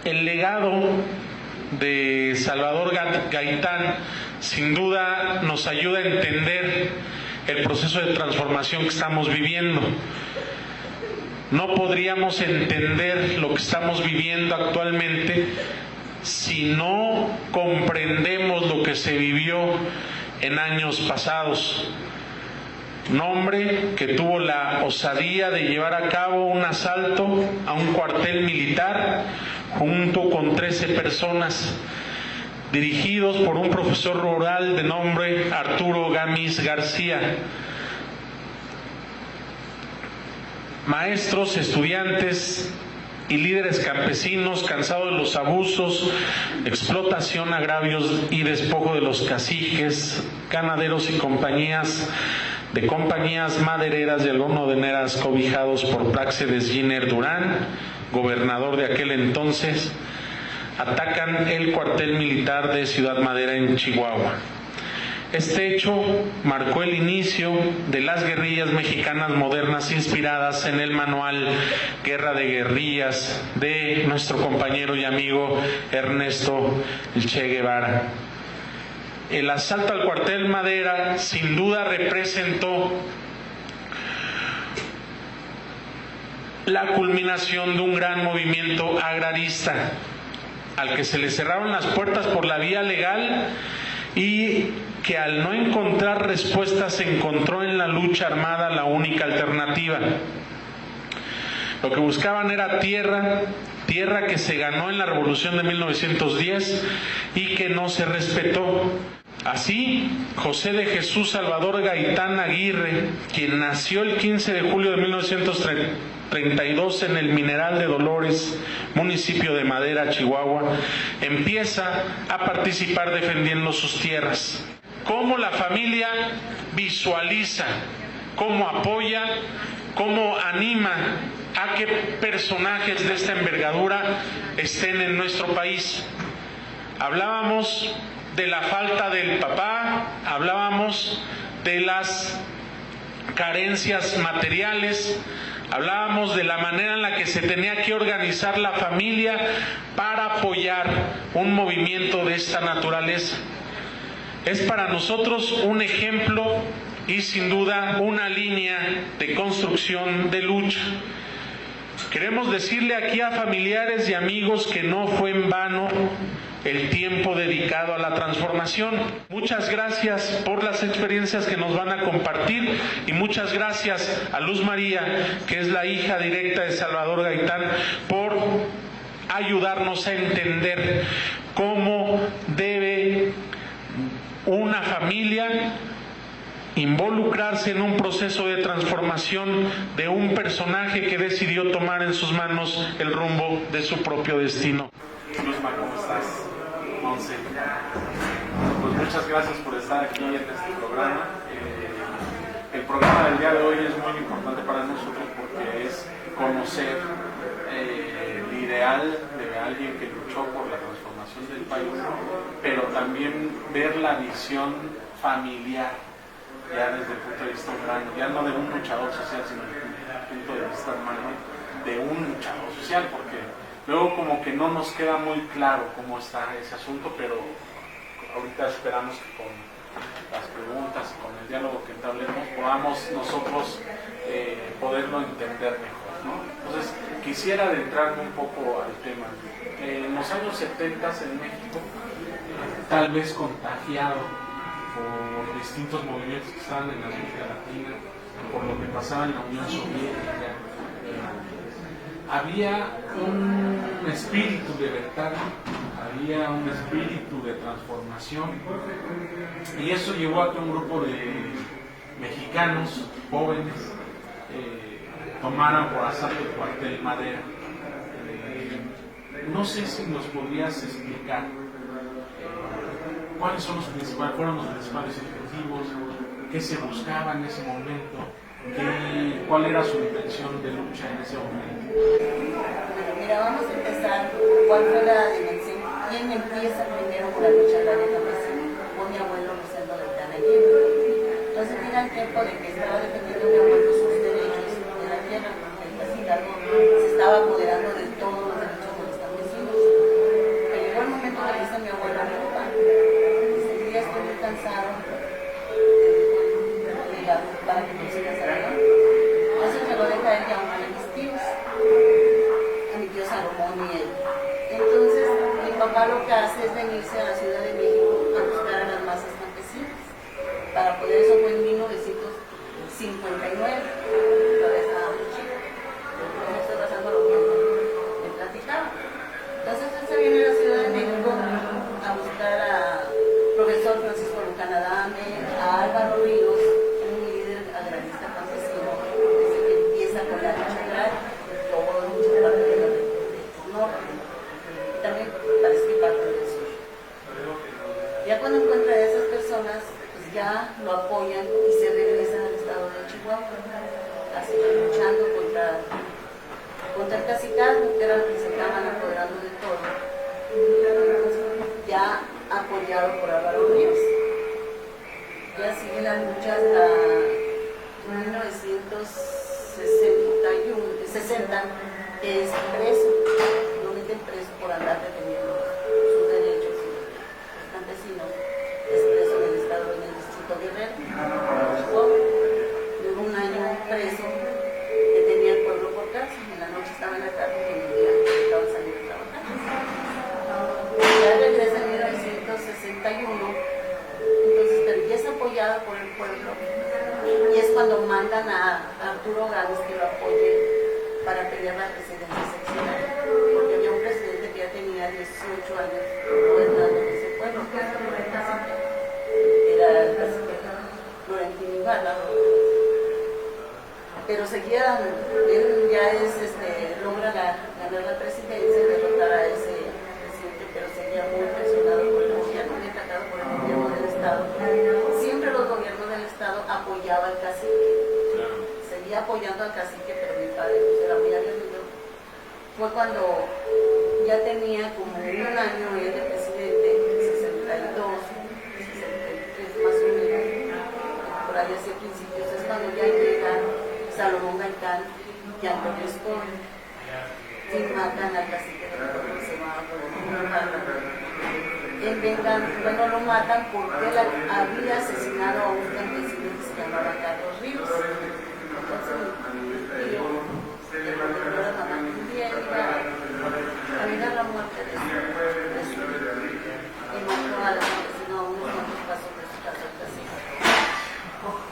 El legado de Salvador Gaitán sin duda nos ayuda a entender el proceso de transformación que estamos viviendo. No podríamos entender lo que estamos viviendo actualmente si no comprendemos lo que se vivió en años pasados. Un hombre que tuvo la osadía de llevar a cabo un asalto a un cuartel militar junto con 13 personas, dirigidos por un profesor rural de nombre Arturo Gámez García. Maestros, estudiantes y líderes campesinos cansados de los abusos, explotación, agravios y despojo de los caciques, ganaderos y compañías madereras y algodoneras cobijados por Práxedes Giner Durán, gobernador de aquel entonces, atacan el cuartel militar de Ciudad Madera en Chihuahua. Este hecho marcó el inicio de las guerrillas mexicanas modernas inspiradas en el manual Guerra de Guerrillas de nuestro compañero y amigo Ernesto Che Guevara. El asalto al cuartel Madera sin duda representó la culminación de un gran movimiento agrarista al que se le cerraron las puertas por la vía legal y que al no encontrar respuestas encontró en la lucha armada la única alternativa. Lo que buscaban era tierra que se ganó en la Revolución de 1910 y que no se respetó. Así, José de Jesús Salvador Gaitán Aguirre, quien nació el 15 de julio de 1932 en el Mineral de Dolores, municipio de Madera, Chihuahua, empieza a participar defendiendo sus tierras. Cómo la familia visualiza, cómo apoya, cómo anima a que personajes de esta envergadura estén en nuestro país. Hablábamos de la falta del papá, hablábamos de las carencias materiales, hablábamos de la manera en la que se tenía que organizar la familia para apoyar un movimiento de esta naturaleza. Es para nosotros un ejemplo y sin duda una línea de construcción de lucha. Queremos decirle aquí a familiares y amigos que no fue en vano el tiempo dedicado a la transformación. Muchas gracias por las experiencias que nos van a compartir y muchas gracias a Luz María, que es la hija directa de Salvador Gaitán, por ayudarnos a entender cómo debe una familia involucrarse en un proceso de transformación de un personaje que decidió tomar en sus manos el rumbo de su propio destino. Luzma, ¿cómo estás? Monse. Pues muchas gracias por estar aquí en este programa. El programa del día de hoy es muy importante para nosotros porque es conocer el ideal de alguien que luchó por la transformación del país, pero también ver la visión familiar, ya desde el punto de vista humano, ya no de un luchador social, sino desde el punto de vista humano de un luchador social, porque luego como que no nos queda muy claro cómo está ese asunto, pero ahorita esperamos que con las preguntas y con el diálogo que entablemos podamos nosotros poderlo entender mejor, ¿no? Entonces quisiera adentrarme un poco al tema. En los años 70 en México, tal vez contagiado por distintos movimientos que estaban en América Latina, por lo que pasaba en la Unión Soviética, había un espíritu de libertad, había un espíritu de transformación, y eso llevó a que un grupo de mexicanos jóvenes tomaran por asalto el cuartel Madera. No sé si nos podrías explicar cuáles fueron los principales objetivos, qué se buscaba en ese momento, cuál era su intención de lucha en ese momento. Mira, vamos a empezar. ¿Cuál fue la dimensión? ¿Quién empieza primero con la lucha agraria campesina? Fue mi abuelo Rosendo Gaitán Aguirre. Entonces era el tiempo de que estaba defendiendo mi abuelo sus derechos de la tierra, porque el cacicazgo se estaba apoderando de todos los derechos de los campesinos. cansado, para que no sigas adelante. Entonces me lo deja él ya uno de mis tíos, a mi tío Salomón y él. Entonces mi papá lo que hace es venirse a la Ciudad de México a buscar a las masas campesinas. Para poder, eso fue en 1959, todavía estaba muy chico. No estoy pasando lo que me platicaba. Entonces él se viene a la Ciudad de México a buscar a profesor Francisco Lucana Adame, a Álvaro Ríos, un líder agrarista campesino, desde que empieza con la lucha agraria, todo mucha parte del norte, y también parece que parte del sur. Ya cuando encuentra a esas personas, pues ya lo apoyan y se regresan al estado de Chihuahua, así luchando contra el cacicazgo, que era lo que se estaban apoderando de todo, ya apoyado por Álvaro Ríos. Ya sigue la lucha hasta 1960, que es preso, lo meten preso por andar defendiendo sus derechos, los campesinos, es preso en el estado, en el distrito Guerrero, duró un año preso, que tenía el pueblo por cárcel, en la noche estaba en la cárcel y en el día estaba saliendo a trabajar. Ya regresa en 1961, entonces pero ya es apoyado por el pueblo y es cuando mandan a Arturo Gámez que lo apoye para pelear la presidencia seccional, porque había un presidente que ya tenía 18 años gobernando ese pueblo, que era el cacique Florentino Ibarra, pero seguía, él ya logra ganar la presidencia y derrotar a ese presidente, pero seguía muy presionado por el gobierno y atacado por el gobierno del estado. Siempre los gobiernos del estado apoyaban al cacique, seguía apoyando al cacique, pero mi padre pues, era muy aguerrido. Fue cuando ya tenía como un año él de presidente, 62, 63 más o menos, por ahí hacia principios, es cuando ya llega Salomón Gaitán y Antonio Escobar, y matan al cacique del pueblo que se llamaba Bueno, lo matan porque él había asesinado a un campesino que se llamaba Carlos Ríos. Entonces mi tío, que lo que era mamá también, iba a vengar la muerte de su hijo y mató al campesino a unos cuantos pasos de su casa al cacique.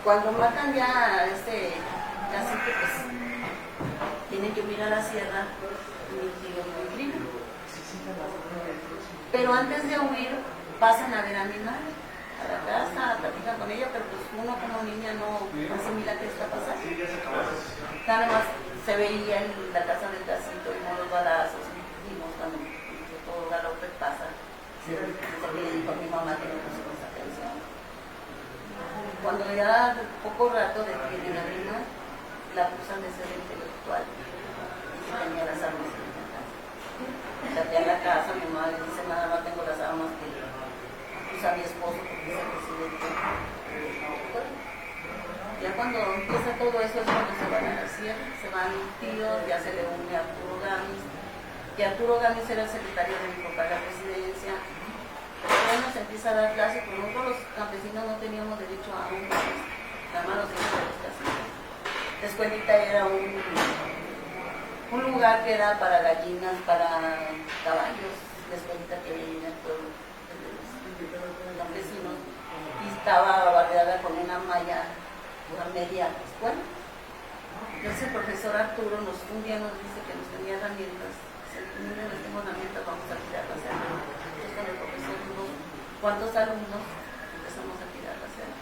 Cuando matan ya a este cacique, pues tienen que huir a la sierra y mi tío y mi primo. Pero antes de huir pasan a ver a mi madre a la casa, platican con ella, pero pues uno como niña no asimila qué está pasando. Nada más se veía en la casa del casito y no los balazos y vimos cuando todo galope pasa. Se le dijo a mi mamá que no pusimos atención. Cuando ya poco rato detienen a mi madre, la acusan de ser intelectual y que tenía las armas en la casa. Salía a la casa, mi madre dice, nada más tengo las armas que usa mi esposo porque es el presidente. Ya cuando empieza todo eso es cuando se van a la sierra, se van mis tíos, ya se le une a Arturo Gámez, que Arturo Gámez era el secretario de mi papá de la presidencia. Él nos empieza a dar clases, pero nosotros los campesinos no teníamos derecho a un clases, nada más los hijos de los caciques. La escuelita era un lugar que era para gallinas, para caballos, la escuelita que había en el pueblo de los campesinos, y estaba bardeada con una malla, una media escuela. Entonces el profesor Arturo un día nos dice que nos tenía herramientas, niños les tengo herramientas, vamos a tirar la cerda. Entonces con el profesor vimos cuántos alumnos empezamos a tirar la cerda.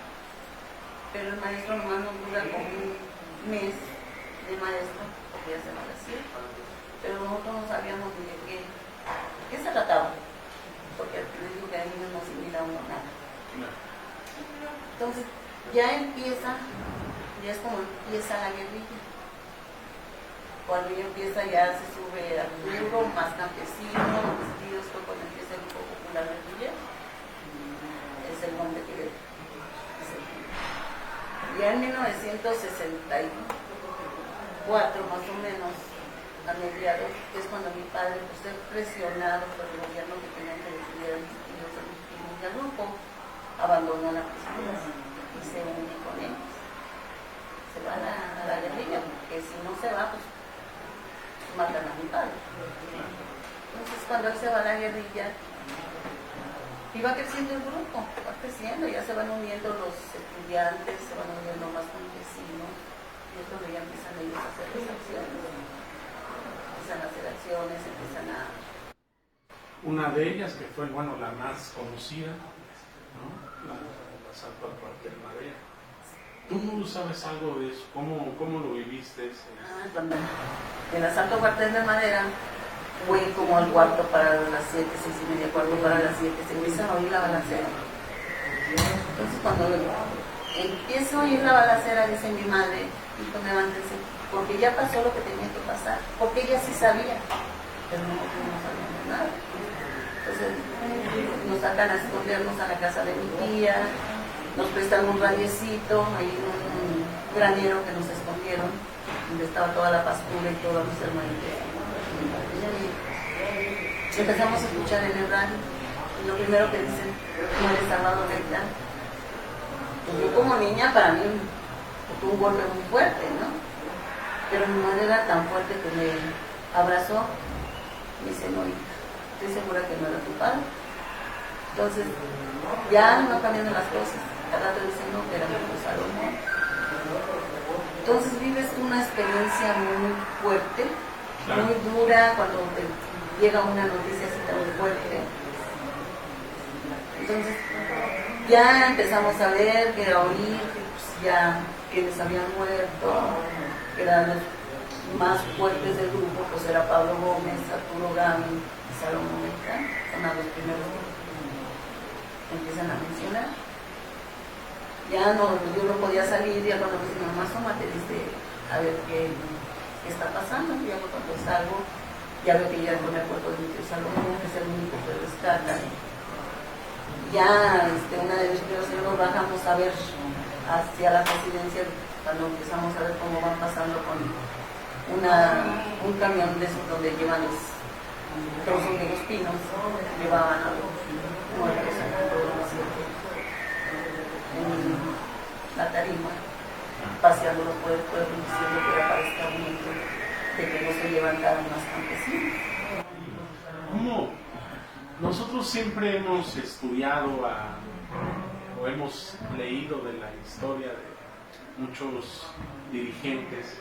Pero el maestro nomás nos dura como un mes de maestro, porque ya se va a decir, pero nosotros no sabíamos ni de qué se trataba, porque les digo que a mí no asimila uno nada. Entonces ya es como empieza la guerrilla. Cuando ya empieza, ya se sube Arturo, más campesinos, vestidos, fue cuando empieza el grupo popular guerrillero. Es el nombre que le ya en 1964 más o menos, a mediados, es cuando mi padre fue presionado por el gobierno que tenía que decidir a mis tíos y al grupo abandona la prisión y se une con ellos. Se van a la guerrilla, porque si no se va, pues matan a mi padre. Entonces cuando él se va a la guerrilla, y va creciendo el grupo, va creciendo, ya se van uniendo los estudiantes, se van uniendo más campesinos, y es cuando ya empiezan ellos a hacer las acciones. Empiezan a hacer acciones, empiezan a... Una de ellas, que fue, bueno, la más conocida, ¿no? El asalto al cuartel Madera. ¿Tú sabes algo de eso? ¿Cómo lo viviste? Cuando el asalto al cuartel de Madera fue como al cuarto para las 7, 6:30, cuarto para las 7, se empieza a oír la balacera. Entonces cuando empiezo a oír la balacera, dice mi madre, hijo, levántense, porque ya pasó lo que tenía que pasar, porque ella sí sabía, pero nosotros no sabíamos nada. Entonces nos sacan a escondernos a la casa de mi tía, nos prestan un radiecito, hay un granero que nos escondieron, donde estaba toda la pastura y todos mis hermanitos. Y empezamos a escuchar en el radio, y lo primero que dicen, muere Salvador Gaitán. Pues yo como niña, para mí fue un golpe muy fuerte, ¿no? Pero mi madre era tan fuerte que me abrazó y me dice, no, hija, estoy segura que no era tu padre. Entonces, ya no cambiando las cosas. Al rato dicen, no, que era mi hijo Salomón. Entonces vives una experiencia muy fuerte, muy dura, cuando te llega una noticia así tan fuerte. Entonces, ya empezamos a ver, que a oír, pues ya quienes habían muerto, que eran los más fuertes del grupo, pues era Pablo Gómez, Arturo Gami y Salomón Gaitán, son a los primeros que empiezan a mencionar. Ya no, yo no podía salir, ya cuando me dice, mamá, asómate, dice, a ver qué está pasando. Y ya cuando salgo, ya veo que ya con el cuerpo de mi tío Salomón, que es el único que rescata. Ya una de mis primeros nos bajamos a ver hacia la presidencia, cuando empezamos a ver cómo van pasando con un camión de esos donde llevan los trozos de los pinos, llevaban a los muertos en la tarima, paseándolos por el pueblo, diciendo que era para escarmiento de que no se levantaran más campesinos. ¿Cómo? Nosotros siempre hemos estudiado o hemos leído de la historia de muchos dirigentes.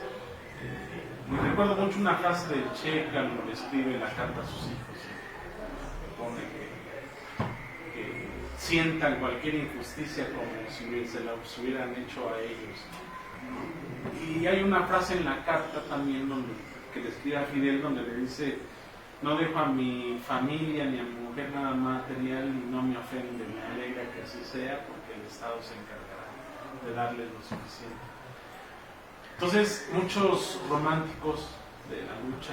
Y recuerdo mucho una frase de Che cuando le escribe la carta a sus hijos. Pone que sientan cualquier injusticia como si se la hubieran hecho a ellos. Y hay una frase en la carta también que le escribe a Fidel, donde le dice: no dejo a mi familia ni a mi mujer nada material y no me ofende, me alegra que así sea, porque el Estado se encargará de darles lo suficiente. Entonces, muchos románticos de la lucha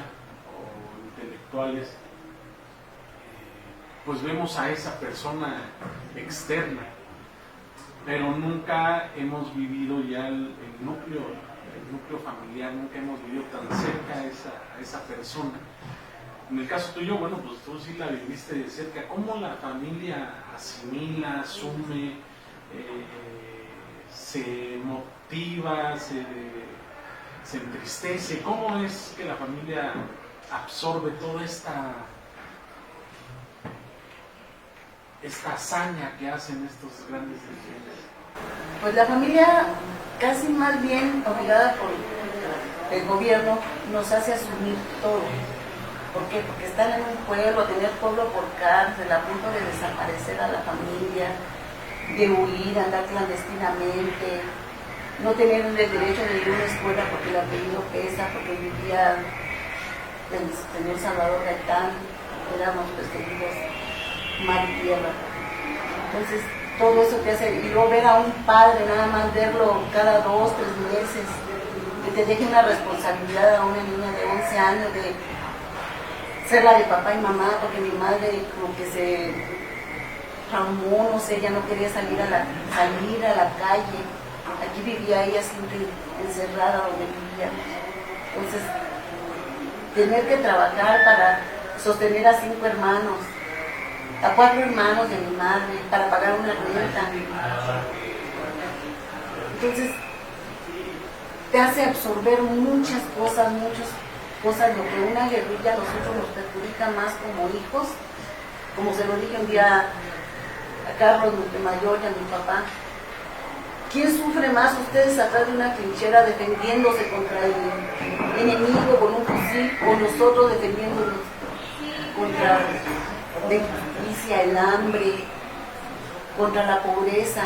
o intelectuales, pues vemos a esa persona externa, pero nunca hemos vivido ya el núcleo familiar, nunca hemos vivido tan cerca a esa persona. En el caso tuyo, bueno, pues tú sí la viviste de cerca. ¿Cómo la familia asimila, asume, se motiva, se entristece? ¿Cómo es que la familia absorbe toda esta hazaña que hacen estos grandes dirigentes? Pues la familia, casi más bien obligada por el gobierno, nos hace asumir todo. ¿Por qué? Porque están en un pueblo, tener pueblo por cárcel, a punto de desaparecer a la familia, de huir, andar clandestinamente, no tener el derecho de ir a una escuela porque el apellido pesa, porque vivía el señor Salvador Gaitán, éramos perseguidos mar y tierra. Entonces, todo eso que hace, y luego ver a un padre, nada más verlo cada 2, 3 meses, que te deje una responsabilidad a una niña de 11 años, de ser la de papá y mamá, porque mi madre como que se traumó, no sé, ya no quería salir a la calle. Aquí vivía ella siempre encerrada donde vivía. Entonces, tener que trabajar para sostener a 5 hermanos, a 4 hermanos de mi madre para pagar una renta. Entonces, te hace absorber muchas cosas, lo que una guerrilla a nosotros nos perjudica más como hijos, como se lo dije un día a Carlos Montemayor y a mi papá. ¿Quién sufre más? Ustedes atrás de una trinchera defendiéndose contra el enemigo con un fusil, o nosotros defendiéndonos contra la injusticia, el hambre, contra la pobreza.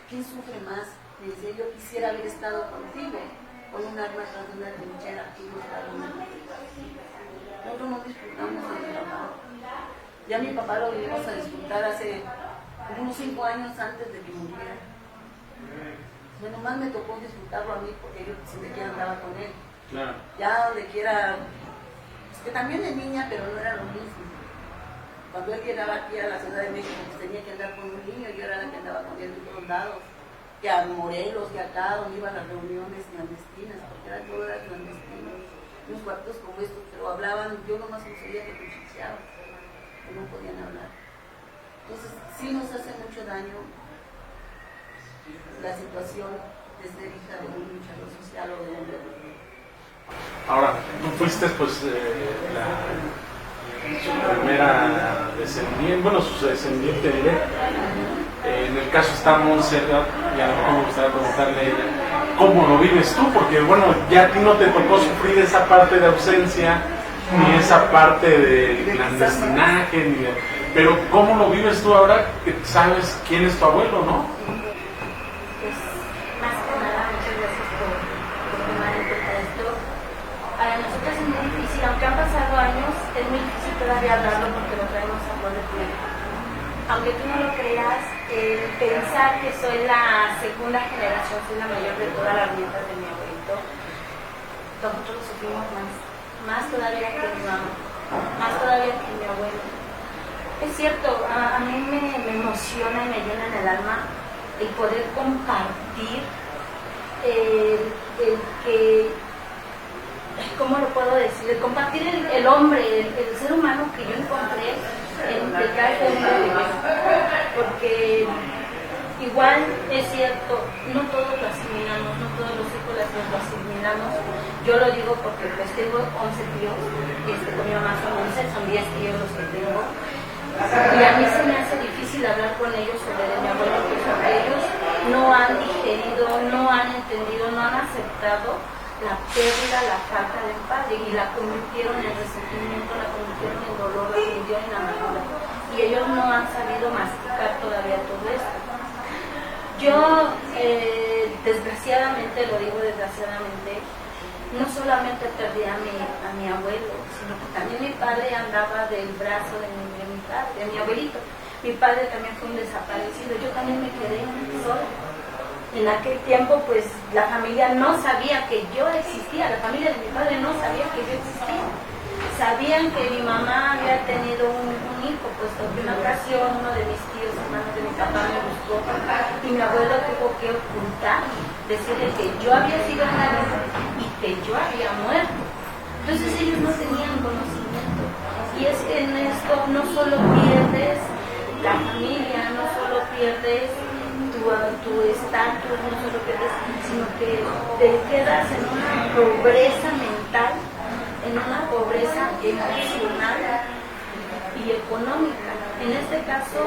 ¿Quién sufre más? Les decía, yo quisiera haber estado contigo, con un arma atrás de una trinchera y no estar en una trinchera. Nosotros no disfrutamos a mi papá. Ya mi papá lo vinimos a disfrutar hace unos 5 años antes de que muriera. Bueno, más me tocó disfrutarlo a mí porque yo siempre que andaba con él. Claro. Ya donde quiera, es que también de niña, pero no era lo mismo. Cuando él llegaba aquí a la Ciudad de México, pues tenía que andar con un niño, yo era la que andaba con él en todos lados. Que a Morelos, que acá, donde iban las reuniones clandestinas, porque eran todas clandestinas. Unos cuartos como estos, pero hablaban, yo nomás me sabía que cuchicheaban, que no podían hablar. Entonces, sí nos hace mucho daño la situación de ser hija de un luchador social o de un guerrillero. Ahora, tú fuiste pues su primera descendiente, bueno, su descendiente directa. En el caso está Montserrat, y a lo mejor me gustaría preguntarle a ella, ¿cómo lo vives tú? Porque bueno, ya a ti no te tocó sufrir esa parte de ausencia, ni esa parte de clandestinaje, pero ¿cómo lo vives tú ahora que sabes quién es tu abuelo, no? Pues, más que nada, muchas gracias por tomar en cuenta esto. Para nosotros es muy difícil, aunque han pasado años, es muy difícil todavía hablarlo porque lo traemos a flor de piel. Aunque tú no lo creas, pensar que soy la segunda generación, soy la mayor de todas las nietas de mi abuelito, nosotros lo sufrimos más todavía que mi mamá, más todavía que mi abuelo. Es cierto, a mí me emociona y me llena en el alma el poder compartir, el que, ¿cómo lo puedo decir? El compartir el hombre, el ser humano que yo encontré entre cada uno de ellos. Porque igual es cierto, no todos lo asimilamos, no todos los hijos lo asimilamos. Yo lo digo porque pues tengo 11 tíos, con mi mamá son 11, son 10 tíos los que tengo. Y a mí se me hace difícil hablar con ellos sobre mi abuelo, porque ellos no han digerido, no han entendido, no han aceptado la pérdida, la falta del padre, y la convirtieron en resentimiento, la convirtieron en dolor, la convirtieron en amargura. Y ellos no han sabido masticar todavía todo esto. Yo, desgraciadamente, lo digo desgraciadamente, no solamente perdí a mi abuelo, sino que también mi padre andaba del brazo de mi abuelito. Mi padre también fue un desaparecido, yo también me quedé sola. En aquel tiempo, pues, la familia no sabía que yo existía, la familia de mi padre no sabía que yo existía. Sabían que mi mamá había tenido un hijo, puesto que en una ocasión uno de mis tíos, hermanos de mi papá, me buscó y mi abuelo tuvo que ocultar, decirle que yo había sido engañada y que yo había muerto. Entonces ellos no tenían conocimiento. Y es que en esto no solo pierdes la familia, no solo pierdes tu estatus, no solo pierdes, sino que te quedas en una pobreza mental, en una pobreza emocional y económica. En este caso,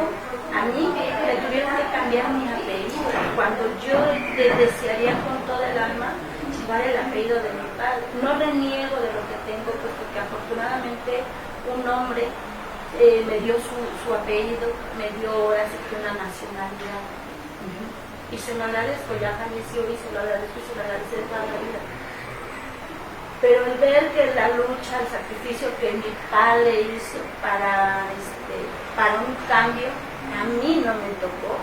a mí me tuvieron que cambiar mi apellido, cuando yo desearía con todo el alma llevar el apellido de mi padre. No reniego de lo que tengo, puesto que afortunadamente un hombre me dio su apellido, me dio ahora sí que una nacionalidad. Y se lo agradezco, ya falleció y se lo agradezco y se lo agradezco de toda la vida. Pero el ver que la lucha, el sacrificio que mi padre hizo para un cambio, a mí no me tocó.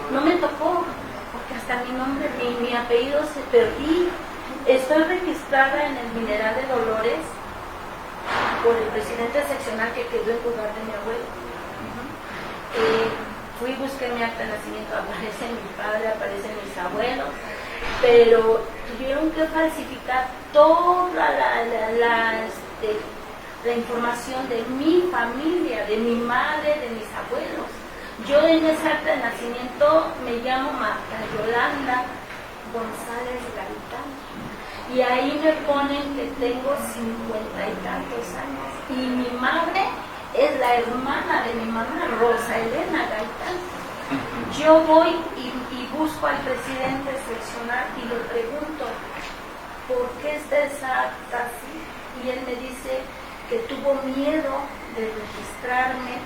No me tocó, porque hasta mi nombre, mi apellido se perdí. Estoy registrada en el Mineral de Dolores por el presidente seccional que quedó en lugar de mi abuelo. Fui, busqué mi acta de nacimiento, aparece mi padre, aparecen mis abuelos, pero tuvieron que falsificar toda la información de mi familia, de mi madre, de mis abuelos. Yo en esa acta de nacimiento me llamo Marta Yolanda González Gaitán. Y ahí me ponen que tengo 50 y tantos años. Y mi madre es la hermana de mi mamá, Rosa Elena Gaitán. Yo voy y busco al presidente seccional y le pregunto, ¿por qué está esa acta así? Y él me dice que tuvo miedo de registrarme,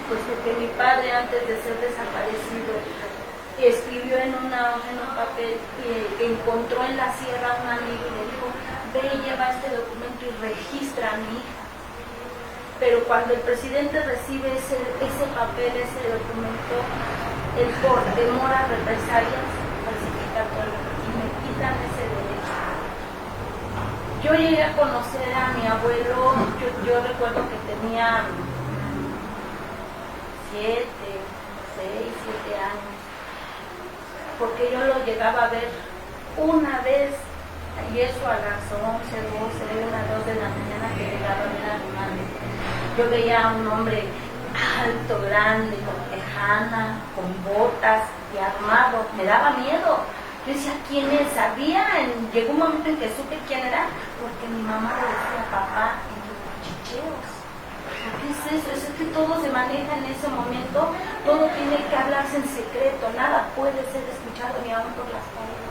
pues porque mi padre, antes de ser desaparecido, escribió en un papel que encontró en la sierra un amigo y le dijo, ve y lleva este documento y registra a mi hija. Pero cuando el presidente recibe ese papel, ese documento, él por temor a represalias falsifica todo y me quitan ese derecho. Yo llegué a conocer a mi abuelo, yo recuerdo que tenía 6, 7 años, porque yo lo llegaba a ver una vez, y eso a las 11, 12, 2 de la mañana que llegaba a ver a mi madre. Yo veía a un hombre alto, grande, con tejana, con botas y armado, me daba miedo. Yo decía, ¿quién es? Llegó un momento en que supe quién era, porque mi mamá le decía papá en los cuchicheos. ¿Qué es eso? Es que todo se maneja en ese momento, todo tiene que hablarse en secreto, nada puede ser escuchado ni aún por las paredes.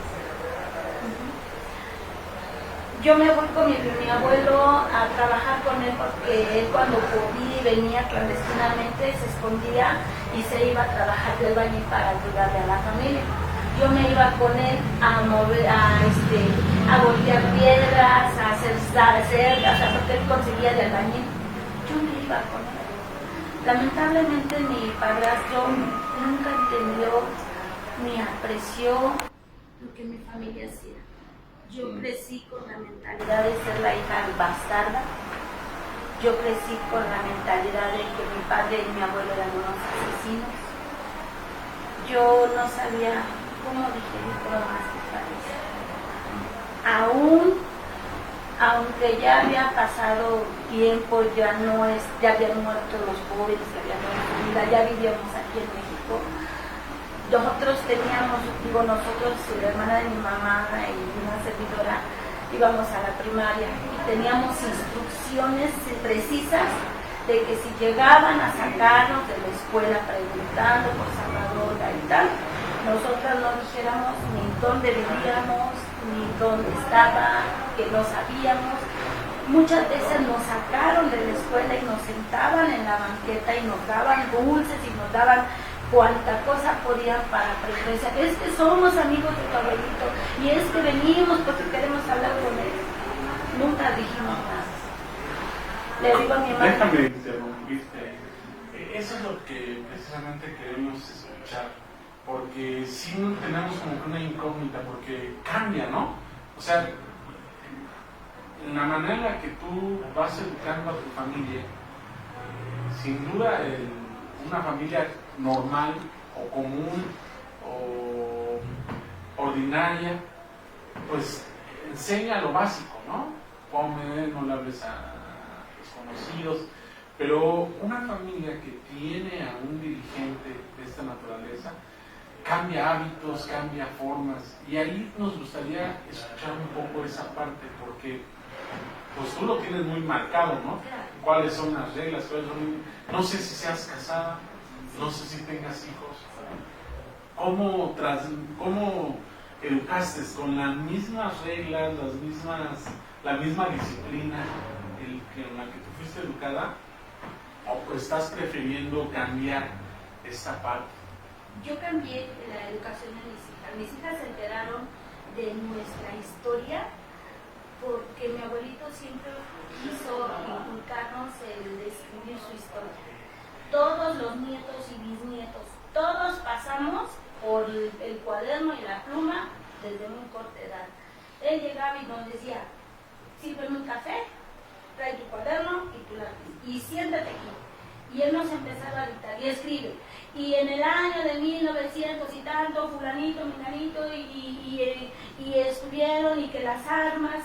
Yo me voy con mi abuelo a trabajar con él porque él cuando podía venía clandestinamente, se escondía y se iba a trabajar del baño para ayudarle a la familia. Yo me iba con él a voltear piedras, a hacer cercas, porque él conseguía de albañil. Yo me iba con él. Lamentablemente mi padrastro nunca entendió ni apreció lo que mi familia hacía. Yo crecí con la mentalidad de ser la hija bastarda. Yo crecí con la mentalidad de que mi padre y mi abuelo eran unos asesinos. Yo no sabía cómo digerir bromas de país. Aunque ya había pasado tiempo, ya habían muerto los jóvenes que habían muerto, ya vivíamos aquí en México. Nosotros, la hermana de mi mamá y una servidora, íbamos a la primaria y teníamos instrucciones precisas de que si llegaban a sacarnos de la escuela preguntando por Salvador Gaitán, nosotras no dijéramos ni dónde vivíamos, ni dónde estaba, que no sabíamos. Muchas veces nos sacaron de la escuela y nos sentaban en la banqueta y nos daban dulces y nos daban cuanta cosa podían para preferencia. Es que somos amigos de tu abuelito y es que venimos porque queremos hablar con él. Nunca dijimos nada. Le digo a mi mamá. Déjame interrumpirte. Eso es lo que precisamente queremos escuchar, porque sí tenemos como que una incógnita, porque cambia, ¿no? O sea, en la manera en la que tú vas educando a tu familia, sin duda una familia normal o común o ordinaria, pues enseña lo básico, ¿no? Come, no le hables a desconocidos, pero una familia que tiene a un dirigente de esta naturaleza cambia hábitos, cambia formas, y ahí nos gustaría escuchar un poco esa parte, porque pues tú lo tienes muy marcado, ¿no? ¿Cuáles son las reglas? No sé si seas casada, no sé si tengas hijos. ¿Cómo educaste con las mismas reglas, la misma disciplina en la que tú fuiste educada? ¿O estás prefiriendo cambiar esta parte? Yo cambié la educación de mis hijas. Mis hijas se enteraron de nuestra historia porque mi abuelito siempre quiso inculcarnos el describir su historia. Todos los nietos y bisnietos, todos pasamos por el cuaderno y la pluma desde muy corta edad. Él llegaba y nos decía, sírveme un café, trae tu cuaderno y tu lápiz y siéntate aquí. Y él nos empezaba a dictar y escribe. Y en el año de 1900 y tanto, fulanito, menganito, y estuvieron, y que las armas,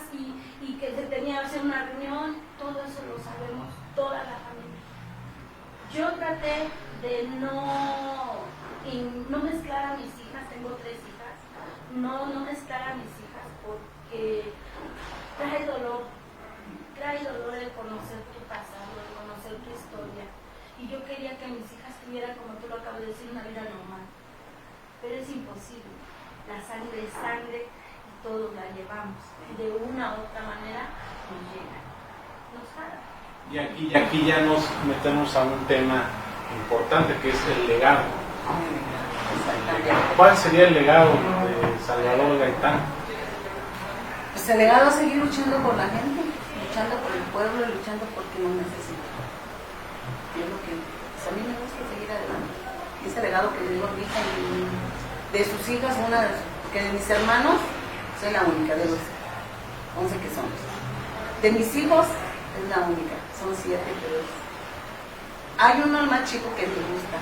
y que se tenía que hacer una reunión, todo eso lo sabemos, toda la familia. Yo traté de no mezclar a mis hijas, tengo 3 hijas, no mezclar a mis hijas porque trae dolor el conocer tu pasado, el conocer tu historia. Y yo quería que mis hijas tuvieran, como tú lo acabas de decir, una vida normal. Pero es imposible. La sangre es sangre y todos la llevamos. De una u otra manera nos llega, nos jala. Y aquí ya nos metemos a un tema importante que es el legado. ¿Cuál sería el legado de Salvador Gaitán? Pues el legado es seguir luchando por la gente, luchando por el pueblo y luchando por quien nos necesita. Y es lo que pues a mí me gusta seguir adelante. Y ese legado que le digo ahorita de sus hijas, que de mis hermanos, soy la única de los 11 que somos. De mis hijos, es la única, son 7, pero hay uno más chico que me gusta,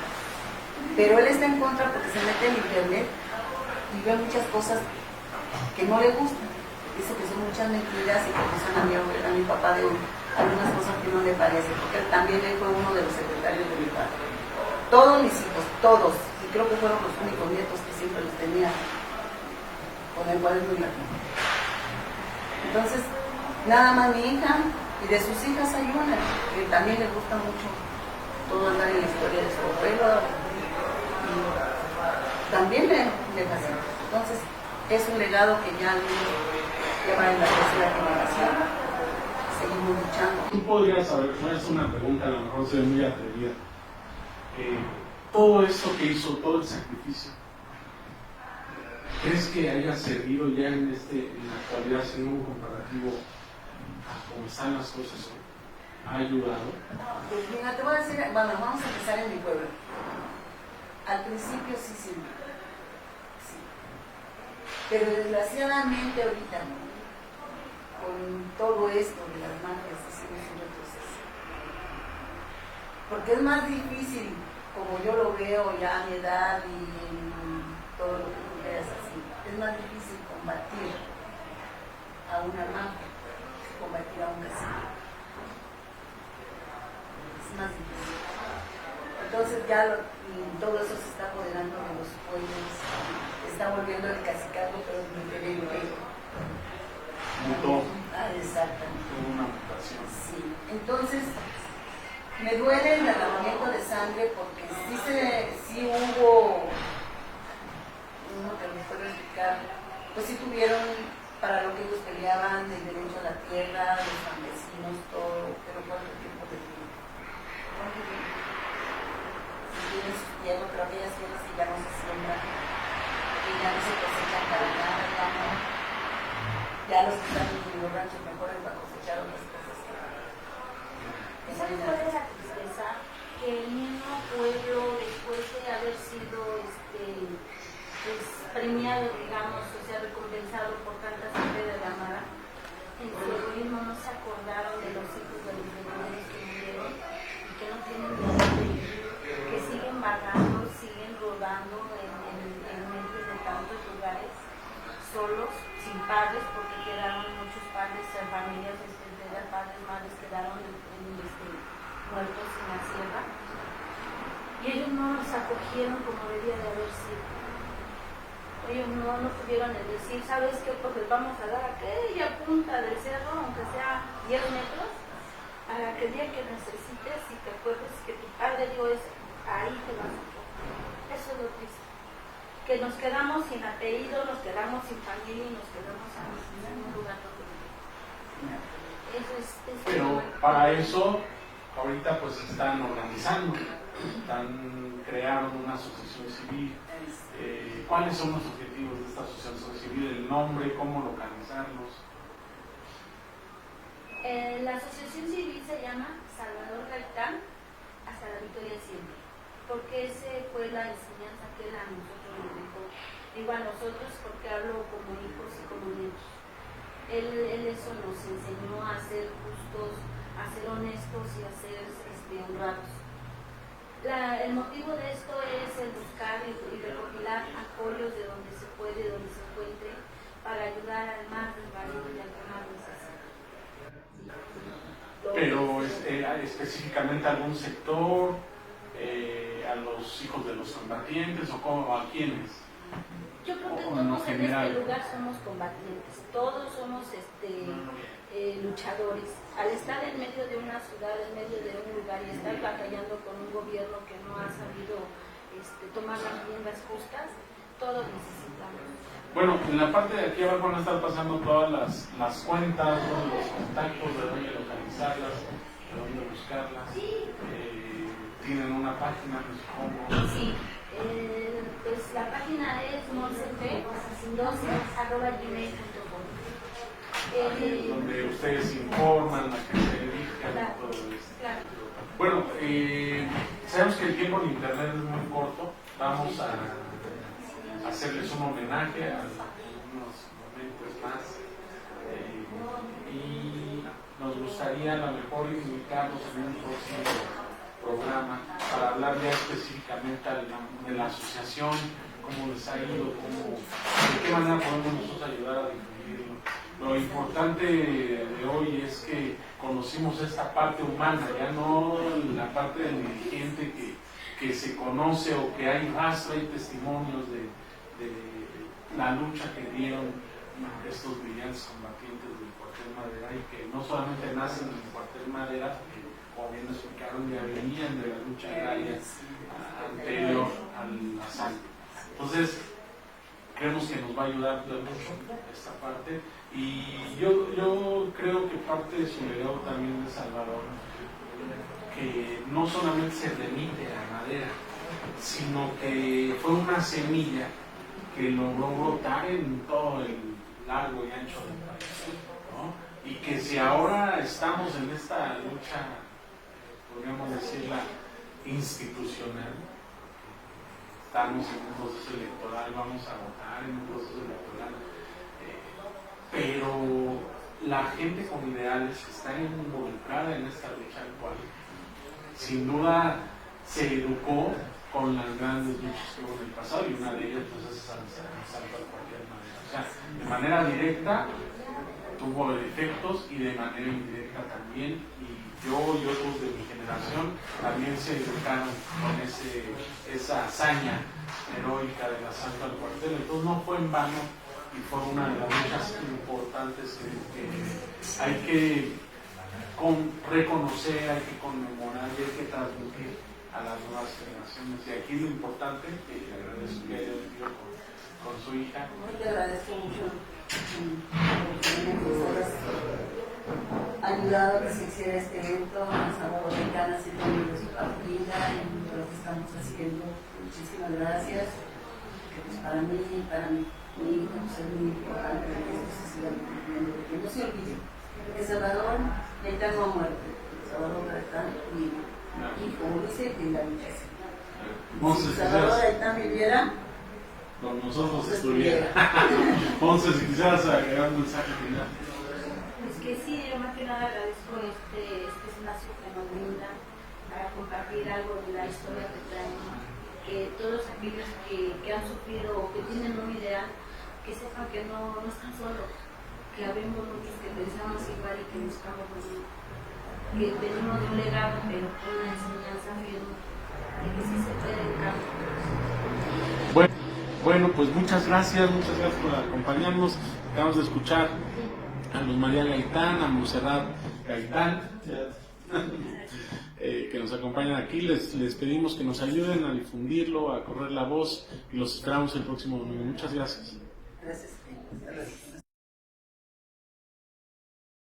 pero él está en contra porque se mete en internet y ve muchas cosas que no le gustan. Dice que son muchas mentiras y que acusan a mi papá de algunas cosas que no le parecen, porque él también fue uno de los secretarios de mi padre. Todos mis hijos, todos, y creo que fueron los únicos nietos que siempre los tenía con el cuaderno y la pluma. Entonces, nada más mi hija y de sus hijas hay una que también le gusta mucho todo andar en la historia de su abuelo y también le fascina. Entonces, es un legado que ya lleva en la tercera generación. Seguimos luchando. Tú podrías saber, no es una pregunta, a lo mejor soy muy atrevida. Todo eso que hizo, todo el sacrificio, ¿crees que haya servido ya en la actualidad, haciendo un comparativo a cómo están las cosas hoy? ¿Ha ayudado? Pues mira, te voy a decir, bueno, vamos a empezar en mi pueblo. Al principio sí sirvió. Sí. Pero desgraciadamente ahorita, con todo esto de las mafias, hicimos un retroceso. Porque es más difícil, como yo lo veo ya a mi edad y todo lo que tú veas así, es más difícil combatir a una mafia que combatir a un cacique. Es más difícil. Entonces ya todo eso se está apoderando de los pueblos, se está volviendo el cacicazgo, pero diferente. Mutó. Exactamente. Tuvo una mutación. Sí. Entonces, me duele el derramamiento de sangre porque sí hubo, no te lo puedo explicar, pues sí tuvieron para lo que ellos peleaban, el derecho a la tierra, los campesinos, todo, pero ¿cuánto tiempo de tiempo? ¿Cuánto tiempo? Si tienen sus tierras, pero aquellas tierras que ya no se siembran, que ya no se cosechan para nada, ya los que están en los ranchos mejores para cosechar otras cosas. ¿Sabes cuál es la tristeza? Que el mismo pueblo, después de haber sido pues, premiado, digamos, o sea, recompensado por tanta sangre derramada, en su egoísmo no se acordaron de los hijos de los vendedores que murieron y que no tienen nada de vivir, que siguen vagando, siguen rodando en mentes de tantos lugares, solos, sin padres, porque quedaron muchos padres, familias, padres, madres quedaron muertos en la sierra y ellos no los acogieron como debía de haber sido. Ellos no pudieron decir, ¿sabes qué? Pues les vamos a dar aquella punta del cerro, aunque sea 10 metros, para que el día que necesites y te acuerdes que tu padre dio eso, ahí te vas a poner. Eso es lo triste. Que nos quedamos sin apellido, nos quedamos sin familia y nos quedamos en un lugar donde vivir. Pero para eso, ahorita pues están organizando, crearon una asociación civil. ¿Cuáles son los objetivos de esta asociación civil? ¿El nombre? ¿Cómo localizarlos? La asociación civil se llama Salvador Gaitán hasta la victoria siempre, porque esa fue la enseñanza que él a nosotros nos dejó. Digo a nosotros porque hablo como hijos y como nietos. Él eso nos enseñó a ser justos, a ser honestos y a ser honrados. El motivo de esto es el buscar y recopilar apoyos de donde se puede, donde se encuentre, para ayudar al más desvalido y al que más necesita. pero específicamente a algún sector, a los hijos de los combatientes o a quiénes. Yo creo que O todos en lo en general. este lugar somos combatientes, todos somos luchadores. Al estar en medio de una ciudad, en medio de un lugar y estar batallando con un gobierno que no ha sabido tomar las riendas justas, todos necesitamos. Bueno, en la parte de aquí abajo van a estar pasando todas las cuentas, todos los contactos, de dónde localizarlas, de dónde buscarlas. Tienen una página, pues, ¿cómo? Sí, pues la página es moncep12@gmail.com. Donde ustedes informan, a qué se dedican, Claro, todo esto. claro. Bueno, sabemos que el tiempo en internet es muy corto. Vamos a hacerles un homenaje a unos momentos más. Y nos gustaría a lo mejor invitarlos en un próximo programa para hablar ya específicamente de la asociación, cómo les ha ido, de qué manera podemos nosotros ayudar a difundirlo. Lo importante de hoy es que conocimos esta parte humana, ya no la parte del dirigente que se conoce o que hay rastro y testimonios de la lucha que dieron estos brillantes combatientes del Cuartel Madera y que no solamente nacen en el Cuartel Madera, que como bien nos explicaron, ya venían de la lucha agraria anterior al asalto. Entonces, creemos que nos va a ayudar mucho esta parte. Y yo creo que parte de su legado también de Salvador, que no solamente se remite a madera, sino que fue una semilla que logró brotar en todo el largo y ancho del país, ¿no? Y que si ahora estamos en esta lucha, podríamos decirla, institucional, estamos en un proceso electoral, vamos a votar en un proceso electoral, pero la gente con ideales que está involucrada en esta lucha actual, sin duda se educó con las grandes luchas que hubo en el pasado, y una de ellas pues es el asalto al Cuartel Madera. O sea, de manera directa tuvo efectos y de manera indirecta también, y yo y otros de mi generación también se educaron con esa hazaña heroica del asalto al cuartel. Entonces no fue en vano y fue una de las luchas importantes que hay que reconocer, hay que conmemorar y hay que transmitir a las nuevas generaciones. Y aquí lo importante, que le agradezco que haya venido con su hija. Te agradezco mucho ayudado a que se hiciera este evento. Salvador Gaitán ha sido de su partida en lo que estamos haciendo. Muchísimas gracias. Que pues para mí y para mi hija pues es muy importante que esto se siga cumpliendo, porque no se olvide que Salvador Gaitán no ha muerto. Salvador Gaitán vive. Y como dice, en la lucha. Si Salvador Gaitán viviera, con nosotros estuviera. Entonces, si quisieras agregar un mensaje final. Pues que sí, yo más que nada agradezco este espacio que nos brinda para compartir algo de la historia que traemos, que todos aquellos que han sufrido o que tienen una idea, que sepan que no están solos, que habemos muchos que pensamos igual y que buscamos lo mismo, que venimos de un legado pero con una enseñanza firme, de que sí se puede en campo. Bueno, pues muchas gracias por acompañarnos. Acabamos de escuchar a Luz María Gaitán, a Montserrat Gaitán, que nos acompañan aquí. Les pedimos que nos ayuden a difundirlo, a correr la voz, y los esperamos el próximo domingo. Muchas gracias. gracias.